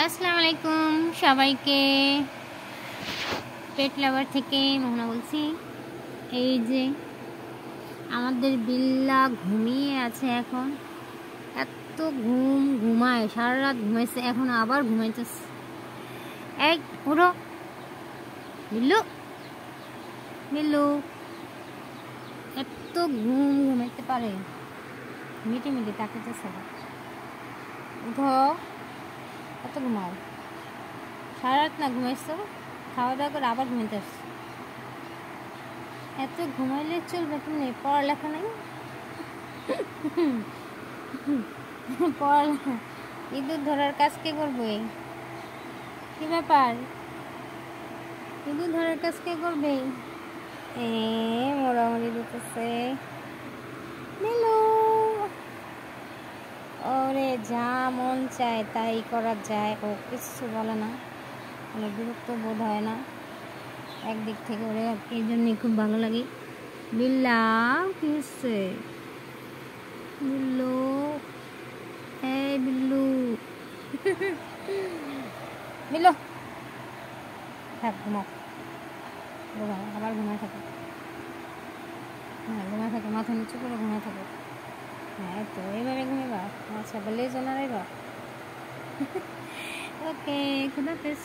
আসসালামু আলাইকুম সবাইকে। পেট লাভার থেকে মোহনা বলছি। এই যে আমাদের বিল্লা ঘুমিয়ে আছে এখন। এত ঘুমায়, সারা রাত ঘুমাইছে, এখন আবার ঘুমাইতেছে। এই উঠো বিল্লু, বিল্লু এত ঘুমাইতে পারে, মিটি মিটি তাকাইতেছে। উঠো, এত ঘুমাও, সারা রাত না ঘুমাইছো, খাওয়া দাওয়া করে আবার ঘুমাইতে আসছো। এত ঘুমাইলে চলবে কেমনি? পড়ালেখা নেই, পড়ালেখা ইঁদুর ধরার কাজ কে করবে? কি ব্যাপার, ইঁদুর ধরার কাজ কে করবে? মোড়ামুড়ি দিতেছে। ওরে যা মন চায় তাই করা যায়, ও কিছু বলে না, কোনো বিরক্ত বোধ হয় না। একদিক থেকে ওরে এই জন্যই খুব ভালো লাগে। বিল্লা কি হচ্ছে? বিল্লু, এই বিল্লু, বিল্লু থাক, ঘুমাও, ঘুমাও, আবার ঘুমায় থাকো। হ্যাঁ ঘুমায় থাকো, মাথা নিচু করে ঘুমায় থাকো। হ্যাঁ তো এইভাবে ঘুমাবা? আচ্ছা বলে জানাই বা। ওকে, খুদা হাফেজ।